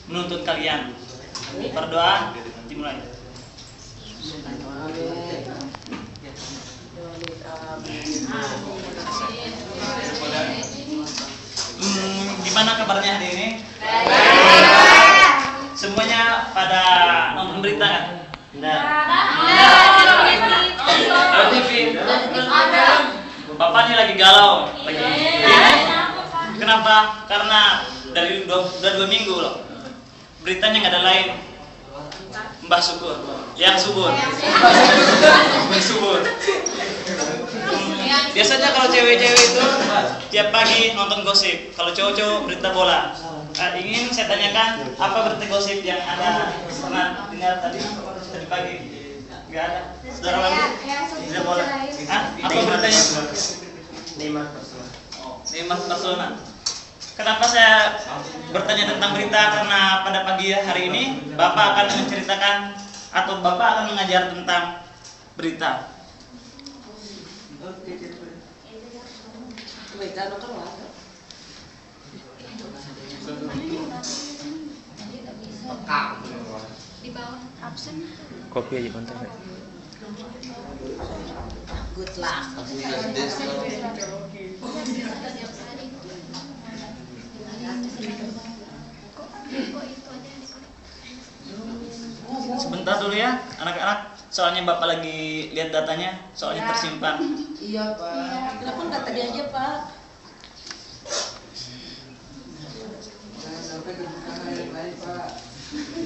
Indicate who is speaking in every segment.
Speaker 1: menuntun kalian. Berdoa dimulai. Gimana kabarnya hari ini? Semuanya pada nonton berita kan? Ada TV. Bapak ini lagi galau, lagi. Kenapa? Karena dari dua minggu loh. Beritanya nggak ada lain. Mbah Subur, yang subur. Mbah Subur. Biasanya kalau cewek-cewek itu tiap pagi nonton gosip, kalau cowok-cowok berita bola. Ingin saya tanyakan apa berita gosip yang Anda pernah dengar tadi pagi? Nggak ada. Saudara Lalu? Tidak bola. Apa beritanya? Neymar Barcelona. Kenapa saya bertanya tentang berita? Karena pada pagi hari ini Bapak akan menceritakan atau Bapak akan mengajar tentang berita.
Speaker 2: Di bawah absen.
Speaker 3: Kopi aja bentar.
Speaker 2: Good luck.
Speaker 1: Sebentar dulu ya, anak-anak. Soalnya Bapak lagi lihat datanya, soalnya tersimpan.
Speaker 4: Iya, Pak. Kenapa nggak tadi aja, Pak?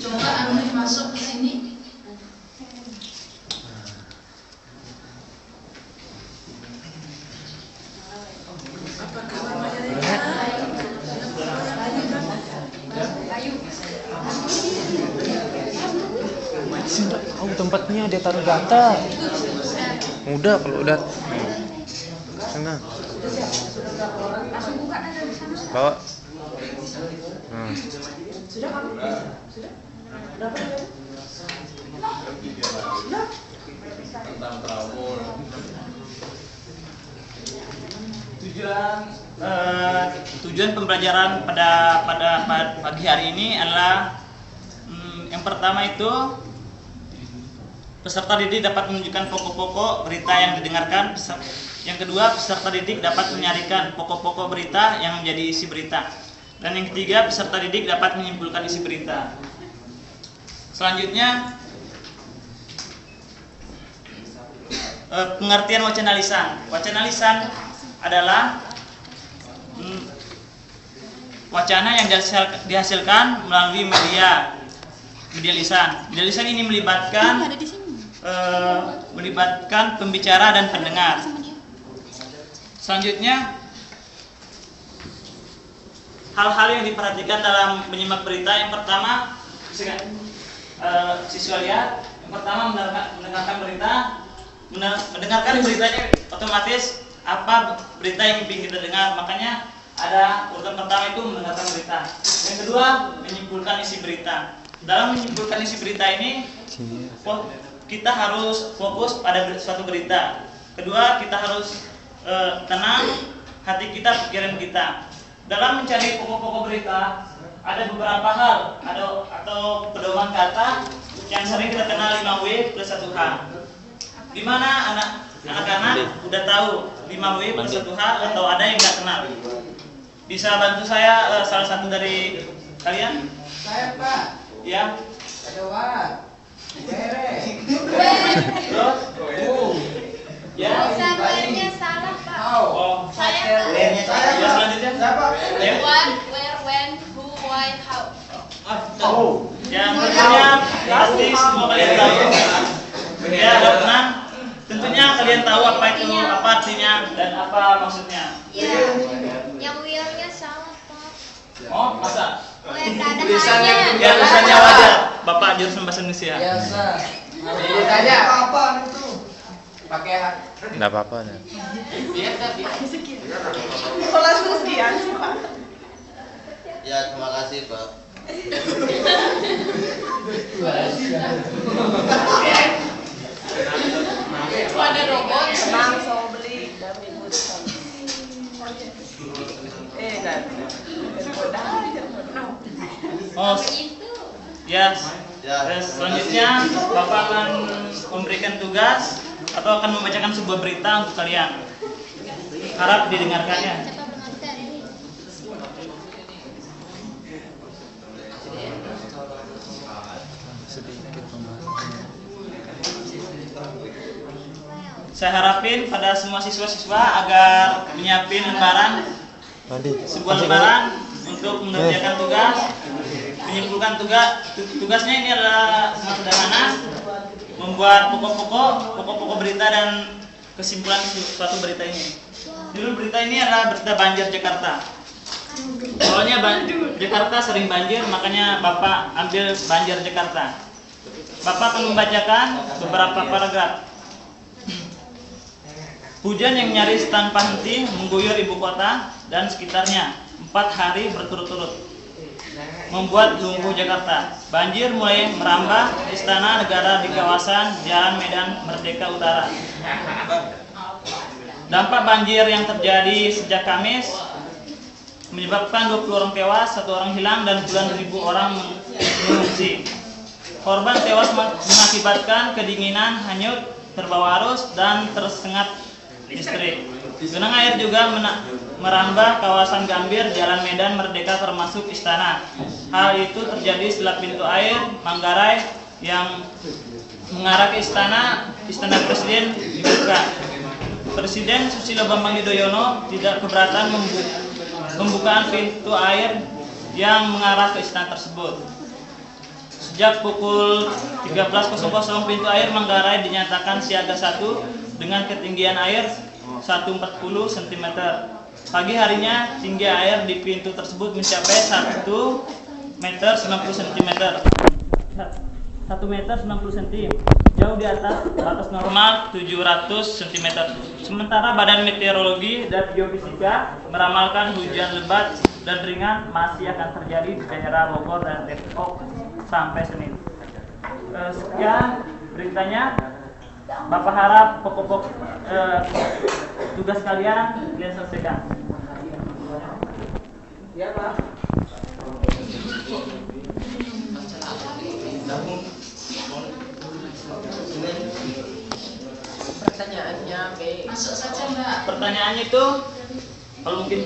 Speaker 4: Coba Anu masuk ke sini. Apa kabar Maria?
Speaker 3: Masih nggak tahu tempatnya, dia taruh data. Udah kalau udah sana.
Speaker 2: Langsung buka aja di sana.
Speaker 3: Bawa.
Speaker 4: Sudah kamu? Sudah? Berapa ya? Sudah?
Speaker 1: Tujuan pembelajaran pada pagi hari ini adalah yang pertama itu peserta didik dapat menunjukkan pokok-pokok berita yang didengarkan. Yang kedua, peserta didik dapat menyarikan pokok-pokok berita yang menjadi isi berita. Dan yang ketiga, peserta didik dapat menyimpulkan isi berita. Selanjutnya, pengertian wacana lisan. Wacana lisan adalah wacana yang dihasilkan melalui media lisan. Media lisan ini melibatkan pembicara dan pendengar. Selanjutnya, hal-hal yang diperhatikan dalam menyimak berita. Yang pertama, siswa lihat. Yang pertama, mendengarkan berita. Mendengarkan beritanya otomatis apa berita yang ingin kita dengar. Makanya ada urutan pertama itu mendengarkan berita. Yang kedua, menyimpulkan isi berita. Dalam menyimpulkan isi berita ini, kita harus fokus pada suatu berita. Kedua, kita harus tenang hati kita, pikiran kita. Dalam mencari pokok-pokok berita, ada beberapa hal atau pedoman kata yang sering kita kenal 5W plus 1H. Di mana anak-anak udah tahu 5W plus 1H atau ada yang nggak kenal? Bisa bantu saya salah satu dari kalian?
Speaker 4: Saya, Pak.
Speaker 1: Ya.
Speaker 4: Ada wat. Beres.
Speaker 1: Terus? Ya.
Speaker 2: Sabarnya salah, Pak.
Speaker 1: Oh.
Speaker 2: Saya
Speaker 1: Ya, selanjutnya.
Speaker 4: Siapa?
Speaker 1: Ya.
Speaker 2: what, where, when, who, why, how.
Speaker 1: Yang tentunya pasti semua kalian tahu. Ya, tenang. Tentunya kalian tahu apa itu, apa artinya dan apa maksudnya.
Speaker 2: Ya, yang will-nya salah, Pak.
Speaker 1: Oh, masa?
Speaker 2: Where ada hanya.
Speaker 1: Ya, tulisannya wajar. Bapak jurusan bahasa Indonesia.
Speaker 4: Biasa. Tanya apa itu? Pakai
Speaker 3: Nggak apa-apa.
Speaker 4: biasa.
Speaker 5: Kelas kesekian sih Pak.
Speaker 6: Ya, terima kasih Pak.
Speaker 5: Itu ada robot senang so beli dan ribut. Dan
Speaker 1: Oh, Ya.
Speaker 6: Ya.
Speaker 1: Selanjutnya Bapak akan memberikan tugas atau akan membacakan sebuah berita untuk kalian. Harap didengarkannya.
Speaker 2: Siapa pengantar?
Speaker 3: Sedikit pembahasan.
Speaker 1: Saya harapin pada semua siswa-siswa agar menyiapin lembaran,
Speaker 3: Nanti.
Speaker 1: sebuah lembaran untuk mengerjakan tugas, menyimpulkan tugasnya ini adalah sangat sederhana, membuat pokok-pokok berita dan kesimpulan suatu berita ini. Judul berita ini adalah berita banjir Jakarta. Soalnya Jakarta sering banjir, makanya Bapak ambil banjir Jakarta. Bapak akan membacakan beberapa paragraf. Hujan yang nyaris tanpa henti mengguyur ibu kota dan sekitarnya 4 hari berturut-turut, membuat lumpuh Jakarta. Banjir mulai merambah istana negara di kawasan Jalan Medan Merdeka Utara. Dampak banjir yang terjadi sejak Kamis menyebabkan 20 orang tewas, 1 orang hilang, dan puluhan ribu orang mengungsi. Korban tewas mengakibatkan kedinginan, hanyut, terbawa arus, dan tersengat listrik. Genang air juga merambah kawasan Gambir, Jalan Medan Merdeka termasuk istana. Hal itu terjadi setelah pintu air Manggarai yang mengarah ke istana Presiden dibuka. Presiden Susilo Bambang Yudhoyono tidak keberatan pembukaan pintu air yang mengarah ke istana tersebut. Sejak pukul 13.00 pintu air Manggarai dinyatakan siaga 1 dengan ketinggian air 140 cm. Pagi harinya tinggi air di pintu tersebut mencapai 1 meter 90 cm. 1 meter 90 cm, jauh di atas batas normal 700 cm. Sementara Badan Meteorologi dan Geofisika meramalkan hujan lebat dan ringan masih akan terjadi di daerah Bogor dan Depok sampai Senin. Sekian beritanya. Bapak harap pokok-pokok tugas kalian selesaikan.
Speaker 4: Ya, Pak. Pertanyaannya B.
Speaker 5: Masuk saja, Mbak.
Speaker 1: Pertanyaannya itu, kalau mungkin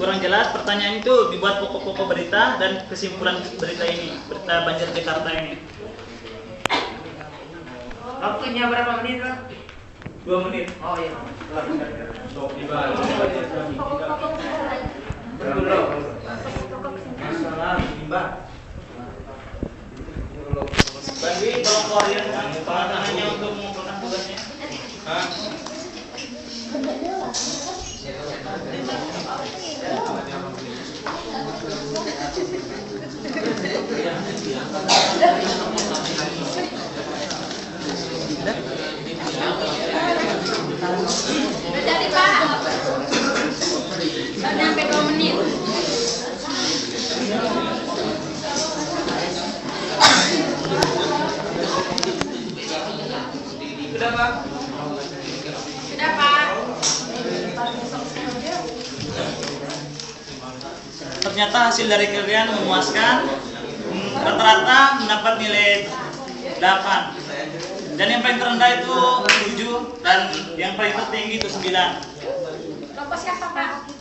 Speaker 1: kurang jelas, pertanyaan itu dibuat pokok-pokok berita dan kesimpulan berita ini, berita banjir Jakarta ini.
Speaker 4: Waktunya berapa menit, Pak?
Speaker 1: 2 menit.
Speaker 4: Oh iya.
Speaker 1: Bagi tolong keluarin tangannya untuk mengumpulkan tugasnya.
Speaker 2: Udah jadi, Pak. Udah nyampe 2 menit.
Speaker 1: Sudah, Pak?
Speaker 2: Sudah, Pak.
Speaker 1: Ternyata hasil dari kalian memuaskan. Rata-rata mendapat nilai 8. Dan yang paling terendah itu 7 dan yang paling tertinggi itu 9.
Speaker 2: Kelompok siapa, Pak?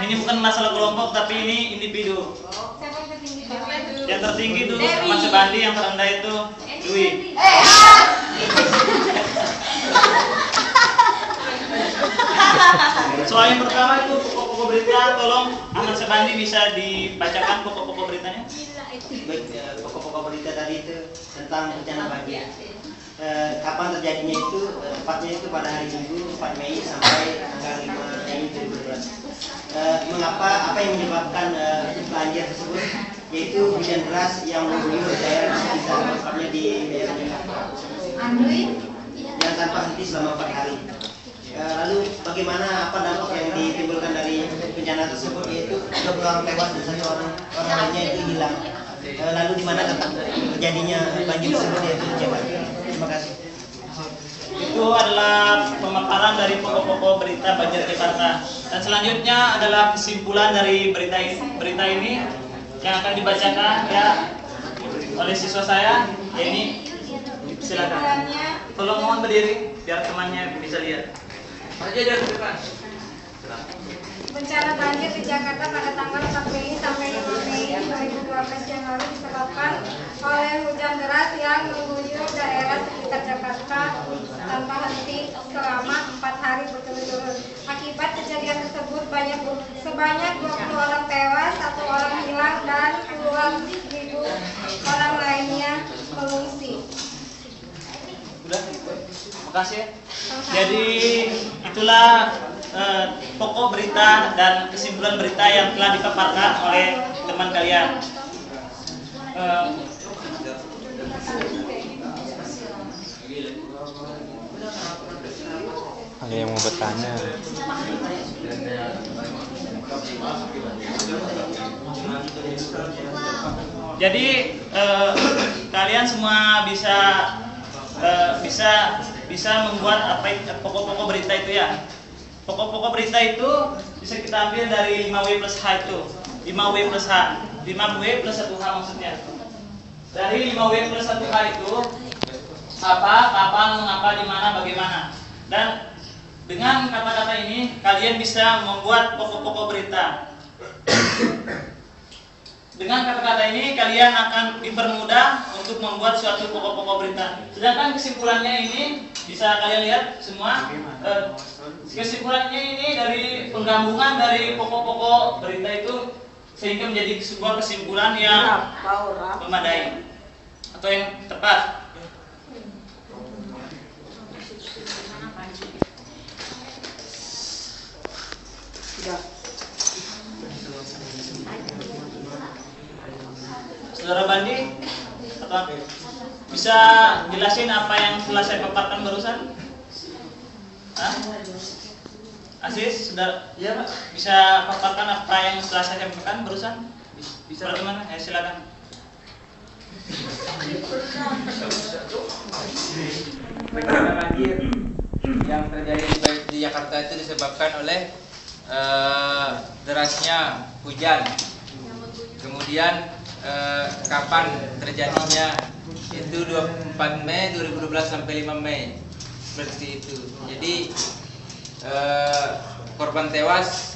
Speaker 1: Ini bukan masalah kelompok, tapi ini individu.
Speaker 2: Siapa yang tertinggi?
Speaker 1: Yang tertinggi itu Mas Bandi, yang terendah itu Dwi. Soal yang pertama itu pokok-pokok berita, tolong Ahmad Sebandi bisa dibacakan pokok-pokok beritanya.
Speaker 7: Baik, pokok-pokok berita tadi itu tentang bencana banjir. Kapan terjadinya itu, tepatnya itu pada hari Minggu 4 Mei sampai tanggal 5 Mei 2012. Mengapa, apa yang menyebabkan banjir tersebut? Yaitu hujan deras yang mengguyur daerah sekitar, tepatnya di daerah Jakarta, yang tanpa henti selama 4 hari. Lalu bagaimana, apa dampak yang ditimbulkan dari bencana tersebut? Yaitu 20 orang tewas dan 1 orang lainnya itu hilang. Lalu di mana tempat terjadinya banjir tersebut, yaitu di Jakarta. Terima kasih.
Speaker 1: Itu adalah pemaparan dari pokok-pokok berita banjir Jakarta. Dan selanjutnya adalah kesimpulan dari berita ini yang akan dibacakan ya oleh siswa saya. Ini silakan. Tolong mohon berdiri biar temannya bisa lihat. Aja dari depan.
Speaker 2: Bencana banjir di Jakarta pada tanggal 4 Mei sampai 5 Mei 2012 yang lalu disebabkan oleh hujan deras yang mengguyur daerah sekitar Jakarta tanpa henti selama 4 hari berturut-turut. Akibat kejadian tersebut sebanyak 20 orang tewas, 1 orang hilang, dan puluhan ribu orang lainnya mengungsi.
Speaker 1: Sudah, makasih. Jadi itulah pokok berita dan kesimpulan berita yang telah dipaparkan oleh teman kalian.
Speaker 3: Ada yang mau bertanya?
Speaker 1: Jadi kalian semua bisa membuat pokok-pokok berita itu ya. Pokok-pokok berita itu bisa kita ambil dari 5W plus H itu. 5W plus H. 5W plus 1H maksudnya. Dari 5W plus 1H itu apa, kapan, mengapa, di mana, bagaimana. Dan dengan kata-kata ini kalian bisa membuat pokok-pokok berita. Dengan kata-kata ini kalian akan dipermudah untuk membuat suatu pokok-pokok berita. Sedangkan kesimpulannya ini bisa kalian lihat semua. Kesimpulannya ini dari penggabungan dari pokok-pokok berita itu sehingga menjadi sebuah kesimpulan yang memadai atau yang tepat. Saudara Bandi, atau bisa jelasin apa yang telah saya paparkan barusan? Hah? Aziz, saudara, ya Pak, bisa paparkan apa yang telah saya sampaikan barusan? Bisa bagaimana? Silakan.
Speaker 8: Bencana banjir yang terjadi di Jakarta itu disebabkan oleh derasnya hujan. Kemudian kapan terjadinya itu 24 Mei 2012 sampai 5 Mei seperti itu. Jadi korban tewas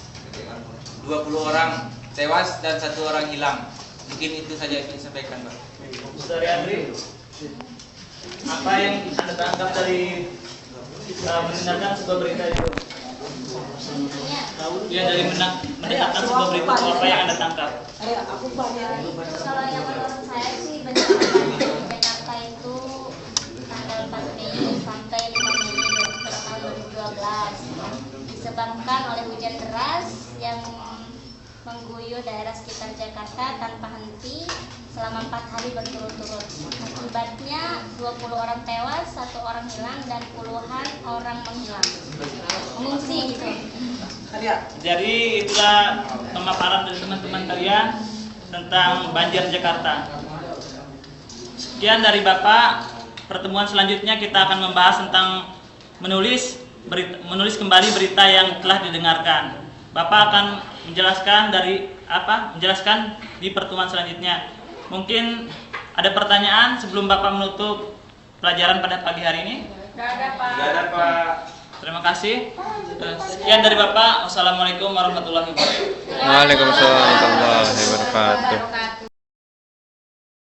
Speaker 8: 20 orang tewas dan 1 orang hilang. Mungkin itu saja yang ingin disampaikan, Pak.
Speaker 1: Saudara Andri, apa yang Anda tangkap dari mendengarkan sebuah berita itu? Ya, dari mendengarkan sebuah berita itu apa yang Anda tangkap?
Speaker 9: Kalau yang menurut saya sih bencana banjir di Jakarta itu tanggal 4 Mei sampai 5 Mei 2012 disebabkan oleh hujan deras yang mengguyur daerah sekitar Jakarta tanpa henti selama 4 hari berturut-turut. Akibatnya 20 orang tewas, 1 orang hilang, dan puluhan orang mengungsi gitu.
Speaker 1: Jadi itulah pemaparan dari teman-teman kalian tentang banjir Jakarta. Sekian dari Bapak. Pertemuan selanjutnya kita akan membahas tentang menulis kembali berita yang telah didengarkan. Bapak akan menjelaskan di pertemuan selanjutnya. Mungkin ada pertanyaan sebelum Bapak menutup pelajaran pada pagi hari ini?
Speaker 5: Gak ada, Pak.
Speaker 1: Terima kasih. Sekian dari Bapak. Wassalamualaikum warahmatullahi wabarakatuh.
Speaker 3: Waalaikumsalam warahmatullahi wabarakatuh.